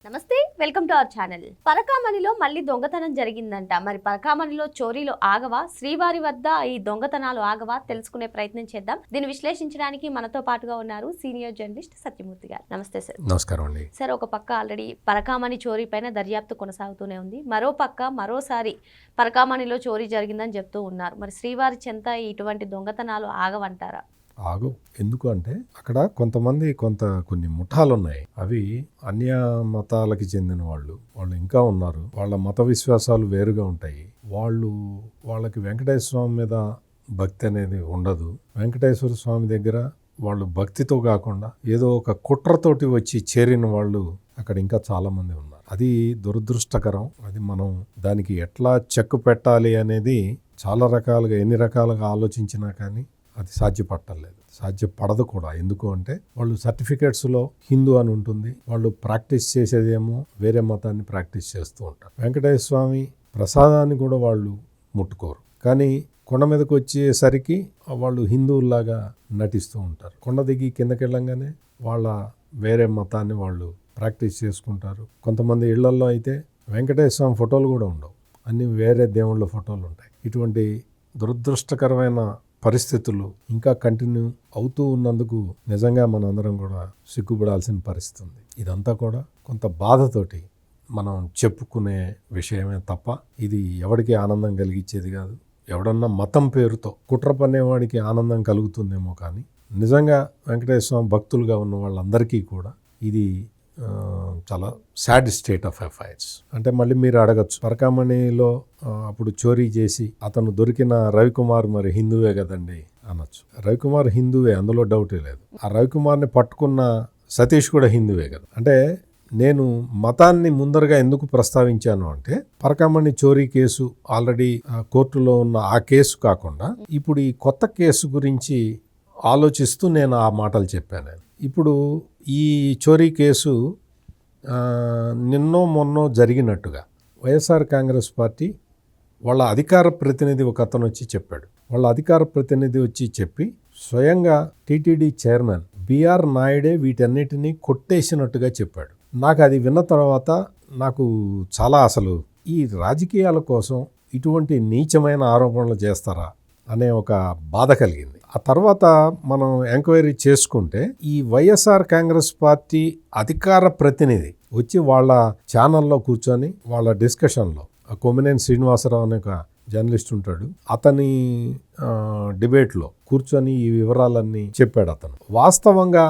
నమస్తే, welcome to our channel. పరకామణిలో మళ్ళీ దొంగతనం జరిగిందంట. మరి పరకామణిలో చోరీలు ఆగవా, శ్రీవారి వద్ద ఈ దొంగతనాలు ఆగవా తెలుసుకునే ప్రయత్నం చేద్దాం. దీన్ని విశ్లేషించడానికి మనతో పాటుగా ఉన్నారు సీనియర్ జర్నలిస్ట్ సత్యమూర్తి గారు. నమస్తే సార్. నమస్కారం అండి. సార్, ఒక పక్క ఆల్రెడీ పరకామణి చోరీ పైన దర్యాప్తు కొనసాగుతూనే ఉంది. మరో పక్క మరోసారి పరకామణిలో చోరీ జరిగిందని చెప్తూ ఉన్నారు. మరి శ్రీవారి చెంత ఇటువంటి దొంగతనాలు ఆగవంటారా? ఆగు. ఎందుకు అంటే అక్కడ కొన్ని ముఠాలు ఉన్నాయి. అవి అన్య మతాలకి చెందిన వాళ్ళు ఇంకా ఉన్నారు. వాళ్ళ మత విశ్వాసాలు వేరుగా ఉంటాయి. వాళ్ళకి వెంకటేశ్వర స్వామి మీద భక్తి అనేది ఉండదు. వెంకటేశ్వర స్వామి దగ్గర వాళ్ళు భక్తితో కాకుండా ఏదో ఒక కుట్రతోటి వచ్చి చేరిన వాళ్ళు అక్కడ ఇంకా చాలా మంది ఉన్నారు. అది దురదృష్టకరం. అది మనం దానికి ఎట్లా చెక్కు పెట్టాలి అనేది చాలా రకాలుగా ఎన్ని రకాలుగా ఆలోచించినా కానీ అది సాధ్యపడదు కూడా. ఎందుకు అంటే వాళ్ళు సర్టిఫికేట్స్లో హిందూ అని ఉంటుంది, వాళ్ళు ప్రాక్టీస్ చేసేదేమో వేరే మతాన్ని ప్రాక్టీస్ చేస్తూ ఉంటారు. వెంకటేశ్వర స్వామి ప్రసాదాన్ని కూడా వాళ్ళు ముట్టుకోరు, కానీ కొండ మీదకి వచ్చేసరికి వాళ్ళు హిందువుల్లాగా నటిస్తూ ఉంటారు. కొండ దిగి కిందకి వెళ్ళంగానే వాళ్ళ వేరే మతాన్ని వాళ్ళు ప్రాక్టీస్ చేసుకుంటారు. కొంతమంది ఇళ్లల్లో అయితే వెంకటేశ్వర స్వామి ఫోటోలు కూడా ఉండవు, అన్ని వేరే దేవుళ్ళ ఫోటోలు ఉంటాయి. ఇటువంటి దురదృష్టకరమైన పరిస్థితులు ఇంకా కంటిన్యూ అవుతూ ఉన్నందుకు నిజంగా మనందరం కూడా సిగ్గుపడాల్సిన పరిస్థితి ఉంది. ఇదంతా కూడా కొంత బాధతోటి మనం చెప్పుకునే విషయమే తప్ప ఇది ఎవరికి ఆనందం కలిగించేది కాదు. ఎవడన్నా మతం పేరుతో కుట్ర పన్నేవాడికి ఆనందం కలుగుతుందేమో, కానీ నిజంగా వెంకటేశ్వర స్వామి భక్తులుగా ఉన్న వాళ్ళందరికీ కూడా ఇది చాలా సాడ్ స్టేట్ ఆఫ్ అఫైర్స్. అంటే మళ్ళీ మీరు అడగచ్చు, పరకామణిలో అప్పుడు చోరీ చేసి అతను దొరికిన రవికుమార్ మరి హిందువే కదండి అనొచ్చు. రవికుమార్ హిందువే, అందులో డౌటే లేదు. ఆ రవికుమార్ని పట్టుకున్న సతీష్ కూడా హిందువే కదా. అంటే నేను మతాన్ని ముందరగా ఎందుకు ప్రస్తావించాను అంటే, పరకామణి చోరీ కేసు ఆల్రెడీ కోర్టులో ఉన్న ఆ కేసు కాకుండా ఇప్పుడు ఈ కొత్త కేసు గురించి ఆలోచిస్తూ నేను ఆ మాటలు చెప్పాను. ఇప్పుడు ఈ చోరీ కేసు నిన్నో మొన్నో జరిగినట్టుగా వైఎస్ఆర్ కాంగ్రెస్ పార్టీ వాళ్ళ అధికార ప్రతినిధి ఒక అతను వచ్చి చెప్పాడు. వాళ్ళ అధికార ప్రతినిధి వచ్చి చెప్పి స్వయంగా టీటీడీ చైర్మన్ బిఆర్ నాయుడే వీటన్నిటినీ కొట్టేసినట్టుగా చెప్పాడు. నాకు అది విన్న తర్వాత నాకు చాలా అసలు ఈ రాజకీయాల కోసం ఇటువంటి నీచమైన ఆరోపణలు చేస్తారా అనే ఒక బాధ కలిగింది. ఆ తర్వాత మనం ఎంక్వైరీ చేసుకుంటే ఈ వైఎస్ఆర్ కాంగ్రెస్ పార్టీ అధికార ప్రతినిధి వచ్చి వాళ్ళ ఛానల్లో కూర్చొని వాళ్ళ డిస్కషన్లో కొమ్మినేని శ్రీనివాసరావు అనే ఒక జర్నలిస్ట్ ఉంటాడు, అతని డిబేట్లో కూర్చొని ఈ వివరాలన్నీ చెప్పాడు. అతను వాస్తవంగా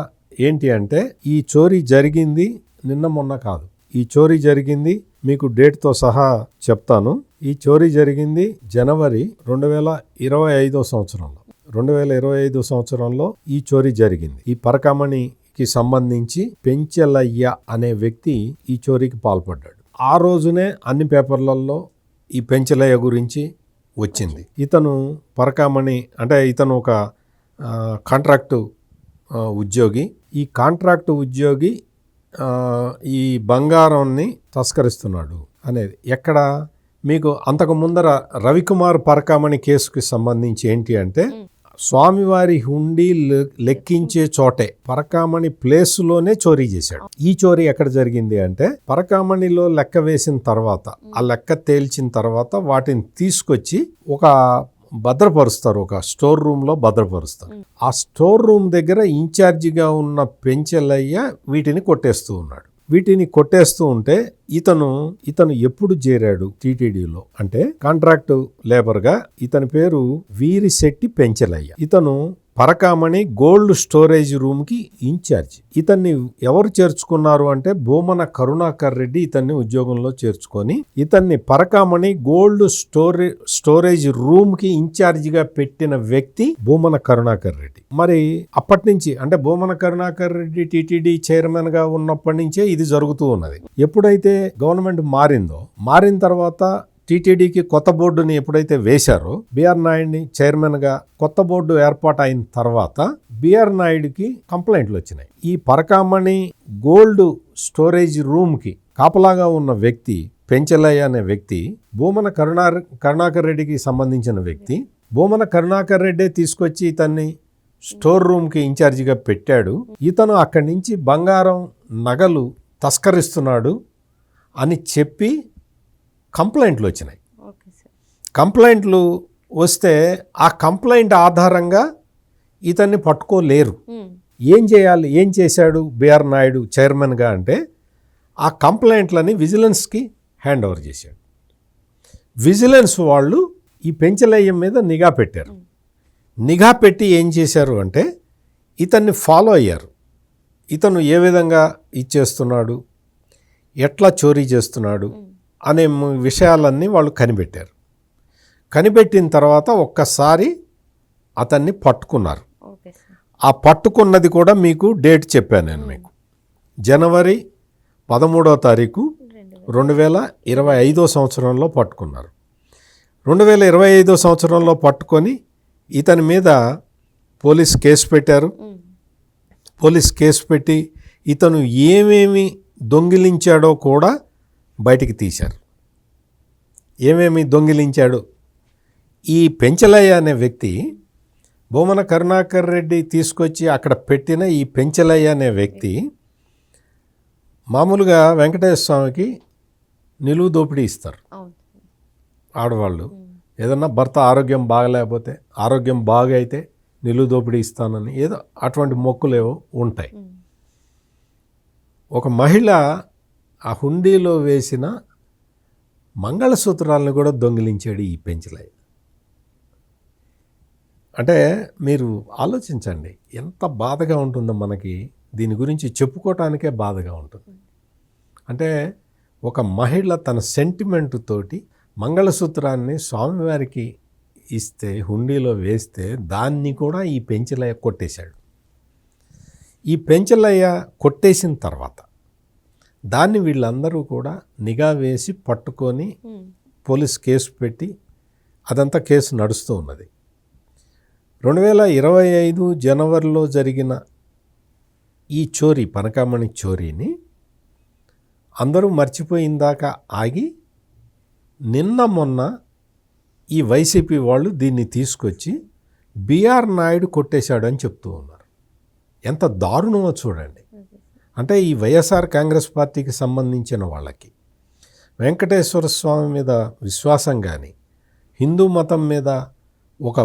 ఏంటి అంటే, ఈ చోరీ జరిగింది నిన్న మొన్న కాదు. ఈ చోరీ జరిగింది, మీకు డేట్తో సహా చెప్తాను. ఈ చోరీ జరిగింది జనవరి 2025 సంవత్సరంలో. 2025 సంవత్సరంలో ఈ చోరీ జరిగింది. ఈ పరకామణికి సంబంధించి పెంచెలయ్య అనే వ్యక్తి ఈ చోరీకి పాల్పడ్డాడు. ఆ రోజునే అన్ని పేపర్లలో ఈ పెంచెలయ్య గురించి వచ్చింది. ఇతను పరకామణి అంటే ఇతను ఒక కాంట్రాక్టు ఉద్యోగి. ఈ కాంట్రాక్టు ఉద్యోగి ఈ బంగారాన్ని తస్కరిస్తున్నాడు అనేది ఎక్కడ మీకు అంతకు ముందర రవికుమార్ పరకామణి కేసుకి సంబంధించి ఏంటి అంటే, స్వామివారి హుండీ లెక్కించే చోటే పరకామణి ప్లేసులోనే చోరీ చేశాడు. ఈ చోరీ ఎక్కడ జరిగింది అంటే, పరకామణిలో లెక్క వేసిన తర్వాత, ఆ లెక్క తేల్చిన తర్వాత వాటిని తీసుకొచ్చి ఒక భద్రపరుస్తారు, ఒక స్టోర్ రూమ్ లో భద్రపరుస్తారు. ఆ స్టోర్ రూమ్ దగ్గర ఇన్ఛార్జిగా ఉన్న పెంచెలయ్య వీటిని కొట్టేస్తూ ఉన్నాడు. వీటిని కొట్టేస్తూ ఉంటే ఇతను ఎప్పుడు చేరాడు టీటీడీలో అంటే కాంట్రాక్ట్ లేబర్ గా, ఇతని పేరు వీరిశెట్టి పెంచెలయ్య. ఇతను పరకామణి గోల్డ్ స్టోరేజ్ రూమ్ కి ఇన్ఛార్జ్. ఇతన్ని ఎవరు చేర్చుకున్నారు అంటే, భూమన కరుణాకర్ రెడ్డి ఇతన్ని ఉద్యోగంలో చేర్చుకొని ఇతన్ని పరకామణి గోల్డ్ స్టోరేజ్ రూమ్ కి ఇన్ఛార్జిగా పెట్టిన వ్యక్తి భూమన కరుణాకర్ రెడ్డి. మరి అప్పటి నుంచి అంటే భూమన కరుణాకర్ రెడ్డి టీటీడీ చైర్మన్ గా ఉన్నప్పటి నుంచే ఇది జరుగుతూ ఉన్నది. ఎప్పుడైతే గవర్నమెంట్ మారిన తర్వాత టీటీడీకి కొత్త బోర్డుని ఎప్పుడైతే వేశారో, బిఆర్ నాయుడిని చైర్మన్గా కొత్త బోర్డు ఏర్పాటు అయిన తర్వాత బిఆర్ నాయుడికి కంప్లైంట్లు వచ్చినాయి. ఈ పరకామణి గోల్డ్ స్టోరేజ్ రూమ్కి కాపలాగా ఉన్న వ్యక్తి పెంచెలయ్య అనే వ్యక్తి భూమన కరుణాకర్ రెడ్డికి సంబంధించిన వ్యక్తి. భూమన కరుణాకర్ రెడ్డే తీసుకొచ్చి ఇతన్ని స్టోర్ రూమ్కి ఇన్ఛార్జిగా పెట్టాడు. ఇతను అక్కడి నుంచి బంగారం, నగలు తస్కరిస్తున్నాడు అని చెప్పి కంప్లైంట్లు వచ్చినాయి. Okay sir. కంప్లైంట్లు వస్తే ఆ కంప్లైంట్ ఆధారంగా ఇతన్ని పట్టుకోలేరు. ఏం చేయాలి? ఏం చేశాడు బిఆర్ నాయుడు చైర్మన్గా అంటే ఆ కంప్లైంట్లని విజిలెన్స్కి హ్యాండ్ ఓవర్ చేశాడు. విజిలెన్స్ వాళ్ళు ఈ పెంచలయ్య మీద నిఘా పెట్టారు. నిఘా పెట్టి ఏం చేశారు అంటే ఇతన్ని ఫాలో అయ్యారు. ఇతను ఏ విధంగా ఇచ్చేస్తున్నాడు, ఎట్లా చోరీ చేస్తున్నాడు అనే విషయాలన్నీ వాళ్ళు కనిపెట్టారు. కనిపెట్టిన తర్వాత ఒక్కసారి అతన్ని పట్టుకున్నారు. Okay sir. ఆ పట్టుకున్నది కూడా మీకు డేట్ చెప్పాను నేను మీకు. జనవరి 13వ తారీఖు 2025 సంవత్సరంలో పట్టుకున్నారు. 2025 సంవత్సరంలో పట్టుకొని ఇతని మీద పోలీస్ కేసు పెట్టారు. పోలీస్ కేసు పెట్టి ఇతను ఏమేమి దొంగిలించాడో కూడా బయటికి తీశారు. ఏమేమి దొంగిలించాడు? ఈ పెంచలయ్య అనే వ్యక్తి, భూమన కరుణాకర్ రెడ్డి తీసుకొచ్చి అక్కడ పెట్టిన ఈ పెంచలయ్య అనే వ్యక్తి మామూలుగా వెంకటేశ్వర స్వామికి నిలువు దోపిడీ ఇస్తారు ఆడవాళ్ళు. ఏదన్నా భర్త ఆరోగ్యం బాగలేకపోతే, ఆరోగ్యం బాగా అయితే నిలువు దోపిడీ ఇస్తానని ఏదో అటువంటి మొక్కులేవో ఉంటాయి. ఒక మహిళ ఆ హుండీలో వేసిన మంగళసూత్రాలను కూడా దొంగిలించాడు ఈ పెంచలయ్య. అంటే మీరు ఆలోచించండి, ఎంత బాధగా ఉంటుందో మనకి. దీని గురించి చెప్పుకోవటానికే బాధగా ఉంటుంది. అంటే ఒక మహిళ తన సెంటిమెంట్ తోటి మంగళసూత్రాన్ని స్వామివారికి ఇస్తే, హుండీలో వేస్తే దాన్ని కూడా ఈ పెంచలయ్య కొట్టేశాడు. ఈ పెంచలయ్య కొట్టేసిన తర్వాత దాన్ని వీళ్ళందరూ కూడా నిఘా వేసి పట్టుకొని పోలీస్ కేసు పెట్టి అదంతా కేసు నడుస్తూ ఉన్నది. 2025 జనవరిలో జరిగిన ఈ చోరీ, పనకామణి చోరీని అందరూ మర్చిపోయిందాక ఆగి నిన్న మొన్న ఈ వైసీపీ వాళ్ళు దీన్ని తీసుకొచ్చి బిఆర్ నాయుడు కొట్టేశాడు అని చెప్తూ ఉన్నారు. ఎంత దారుణమో చూడండి. అంటే ఈ వైఎస్ఆర్ కాంగ్రెస్ పార్టీకి సంబంధించిన వాళ్ళకి వెంకటేశ్వర స్వామి మీద విశ్వాసం కానీ, హిందూ మతం మీద ఒక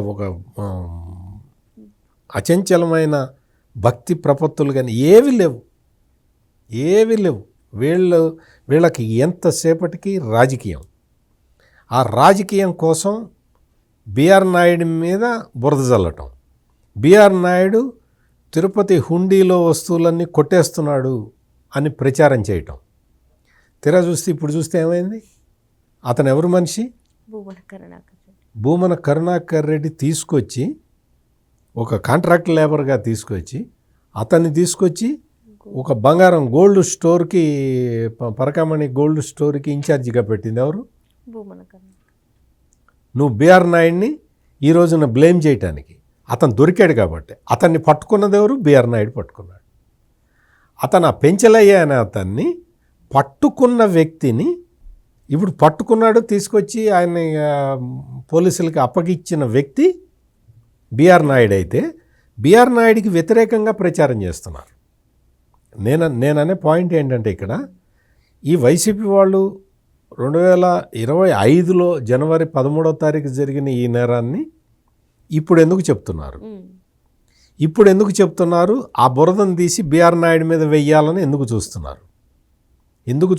అచంచలమైన భక్తి ప్రపత్తులు కానీ ఏవి లేవు. వీళ్ళకి ఎంతసేపటికి రాజకీయం. ఆ రాజకీయం కోసం బిఆర్ నాయుడు మీద బురద జల్లటం, బిఆర్ నాయుడు తిరుపతి హుండీలో వస్తువులన్నీ కొట్టేస్తున్నాడు అని ప్రచారం చేయటం. తెర చూస్తే ఇప్పుడు చూస్తే ఏమైంది? అతను ఎవరు మనిషి? భూమన కరుణాకర్ రెడ్డి తీసుకొచ్చి, ఒక కాంట్రాక్ట్ లేబర్గా తీసుకొచ్చి, అతన్ని తీసుకొచ్చి ఒక బంగారం గోల్డ్ స్టోర్కి, పరకామణి గోల్డ్ స్టోర్కి ఇన్ఛార్జిగా పెట్టింది ఎవరు? నువ్వు బిఆర్ నాయుడిని ఈ రోజున బ్లేమ్ చేయటానికి. అతను దొరికాడు కాబట్టి అతన్ని పట్టుకున్నది ఎవరు? బిఆర్ నాయుడు పట్టుకున్నాడు. అతను ఆ పెంచలయ్య అనే అతన్ని పట్టుకున్న వ్యక్తిని ఇప్పుడు పట్టుకున్నాడు, తీసుకొచ్చి ఆయన పోలీసులకి అప్పగిచ్చిన వ్యక్తి బిఆర్ నాయుడు. అయితే బిఆర్ నాయుడికి వ్యతిరేకంగా ప్రచారం చేస్తున్నారు. నేననే పాయింట్ ఏంటంటే ఇక్కడ ఈ వైసీపీ వాళ్ళు 2025లో జనవరి 13వ తారీఖు జరిగిన ఈ నేరాన్ని ఇప్పుడు ఎందుకు చెప్తున్నారు? ఆ బురదను తీసి బిఆర్ నాయుడు మీద వెయ్యాలని ఎందుకు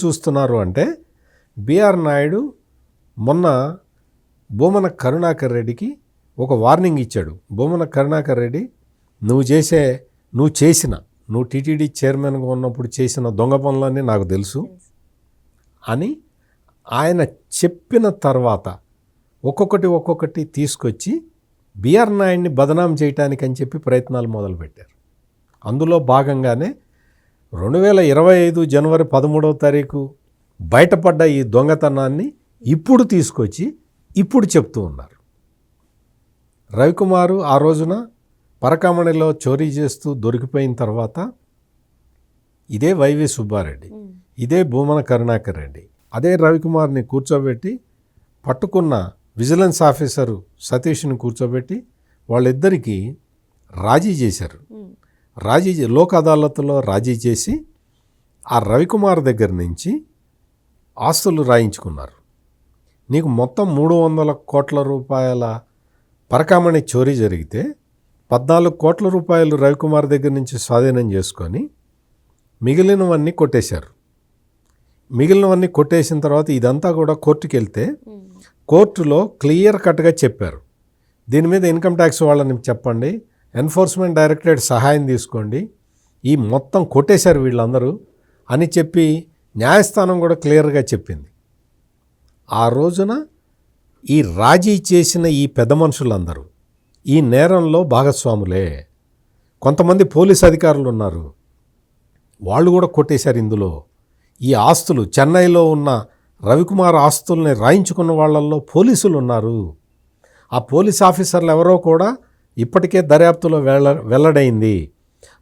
చూస్తున్నారు అంటే బిఆర్ నాయుడు మొన్న భూమన కరుణాకర్ రెడ్డికి ఒక వార్నింగ్ ఇచ్చాడు. భూమన కరుణాకర్ రెడ్డి నువ్వు టీటీడీ చైర్మన్గా ఉన్నప్పుడు చేసిన దొంగ పనులన్నీ నాకు తెలుసు అని ఆయన చెప్పిన తర్వాత ఒక్కొక్కటి తీసుకొచ్చి బిఆర్ నాయుడిని బదనాం చేయటానికి అని చెప్పి ప్రయత్నాలు మొదలుపెట్టారు. అందులో భాగంగానే 2025 జనవరి 13వ తారీఖు బయటపడ్డ ఈ దొంగతనాన్ని ఇప్పుడు తీసుకొచ్చి ఇప్పుడు చెప్తూ ఉన్నారు. రవికుమారు ఆ రోజున పరకామణిలో చోరీ చేస్తూ దొరికిపోయిన తర్వాత ఇదే వైవి సుబ్బారెడ్డి, ఇదే భూమన కరుణాకర్ రెడ్డి, అదే రవికుమార్ని కూర్చోబెట్టి పట్టుకున్న విజిలెన్స్ ఆఫీసరు సతీష్ని కూర్చోబెట్టి వాళ్ళిద్దరికీ రాజీ చేశారు. లోక్ అదాలత్లో రాజీ చేసి ఆ రవికుమార్ దగ్గర నుంచి ఆస్తులు రాయించుకున్నారు. నీకు మొత్తం 300 కోట్ల రూపాయల పరకామణి చోరీ జరిగితే 14 కోట్ల రూపాయలు రవికుమార్ దగ్గర నుంచి స్వాధీనం చేసుకొని మిగిలినవన్నీ కొట్టేశారు. మిగిలినవన్నీ కొట్టేసిన తర్వాత ఇదంతా కూడా కోర్టుకి వెళ్తే కోర్టులో క్లియర్ కట్గా చెప్పారు, దీని మీద ఇన్కమ్ ట్యాక్స్ వాళ్ళని చెప్పండి, ఎన్ఫోర్స్మెంట్ డైరెక్టరేట్ సహాయం తీసుకోండి, ఈ మొత్తం కొట్టేశారు వీళ్ళందరూ అని చెప్పి న్యాయస్థానం కూడా క్లియర్గా చెప్పింది. ఆ రోజున ఈ రాజీ చేసిన ఈ పెద్ద మనుషులందరూ ఈ నేరంలో భాగస్వాములే. కొంతమంది పోలీస్ అధికారులు ఉన్నారు, వాళ్ళు కూడా కొట్టేశారు ఇందులో. ఈ ఆస్తులు చెన్నైలో ఉన్న రవికుమార్ ఆస్తుల్ని రాయించుకున్న వాళ్ళల్లో పోలీసులు ఉన్నారు. ఆ పోలీస్ ఆఫీసర్లు ఎవరో కూడా ఇప్పటికే దర్యాప్తులో వెల్లడైంది.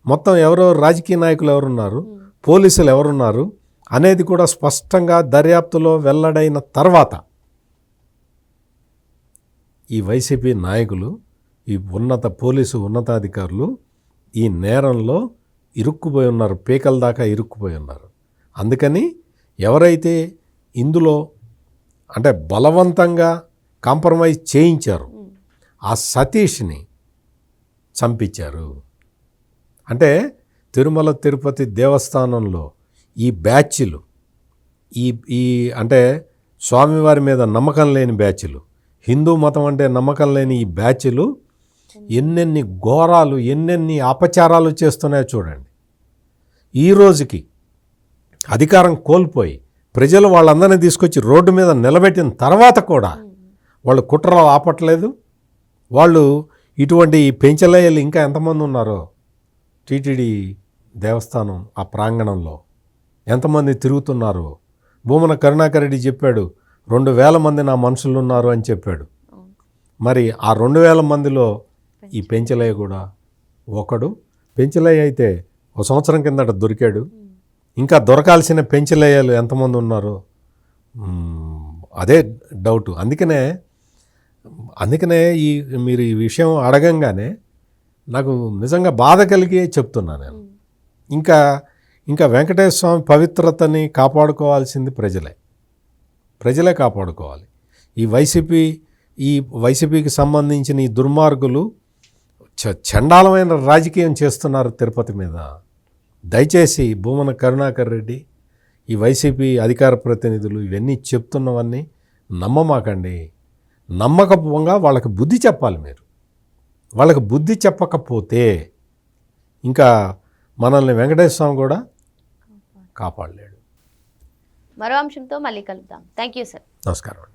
మొత్తం ఎవరో రాజకీయ నాయకులు ఎవరున్నారు, పోలీసులు ఎవరున్నారు అనేది కూడా స్పష్టంగా దర్యాప్తులో వెల్లడైన తర్వాత ఈ వైసీపీ నాయకులు, ఈ పోలీసు ఉన్నతాధికారులు ఈ నేరంలో ఇరుక్కుపోయి ఉన్నారు, పీకల దాకా ఇరుక్కుపోయి ఉన్నారు. అందుకని ఎవరైతే ఇందులో అంటే బలవంతంగా కాంప్రమైజ్ చేయించారు ఆ సతీష్ని చంపించారు. అంటే తిరుమల తిరుపతి దేవస్థానంలో ఈ బ్యాచ్లు ఈ అంటే స్వామివారి మీద నమ్మకం లేని బ్యాచ్లు, హిందూ మతం అంటే నమ్మకం లేని ఈ బ్యాచ్లు ఎన్నెన్ని ఘోరాలు ఎన్నెన్ని అపచారాలు చేస్తున్నాయో చూడండి. ఈ రోజుకి అధికారం కోల్పోయి ప్రజలు వాళ్ళందరినీ తీసుకొచ్చి రోడ్డు మీద నిలబెట్టిన తర్వాత కూడా వాళ్ళు కుట్రలు ఆపట్లేదు. వాళ్ళు ఇటువంటి పెంచలేయలు ఇంకా ఎంతమంది ఉన్నారో టీటీడీ దేవస్థానం ఆ ప్రాంగణంలో ఎంతమంది తిరుగుతున్నారో. భూమన కరుణాకర్ రెడ్డి చెప్పాడు 2000 మంది నా మనుషులు ఉన్నారు అని చెప్పాడు. మరి ఆ 2000 మందిలో ఈ పెంచలయ్య కూడా ఒకడు. పెంచలయ్య అయితే 1 సంవత్సరం కిందట దొరికాడు. ఇంకా దొరకాల్సిన పెంచలయ్యలు ఎంతమంది ఉన్నారో అదే డౌట్. అందుకనే మీరు ఈ విషయం అడగంగానే నాకు నిజంగా బాధ కలిగి చెప్తున్నా నేను. ఇంకా వెంకటేశ్వర స్వామి పవిత్రతని కాపాడుకోవాల్సింది ప్రజలే కాపాడుకోవాలి. ఈ వైసీపీకి సంబంధించిన ఈ దుర్మార్గులు చండాలమైన రాజకీయం చేస్తున్నారు తిరుపతి మీద. దయచేసి భూమన కరుణాకర్ రెడ్డి, ఈ వైసీపీ అధికార ప్రతినిధులు ఇవన్నీ చెప్తున్నవన్నీ నమ్మమాకండి. నమ్మకంగా వాళ్ళకి బుద్ధి చెప్పాలి. మీరు వాళ్ళకి బుద్ధి చెప్పకపోతే ఇంకా మనల్ని వెంకటేశ్వర స్వామి కూడా కాపాడలేడు. మరో అంశంతో మళ్ళీ కలుద్దాం. Thank you sir. నమస్కారం అండి.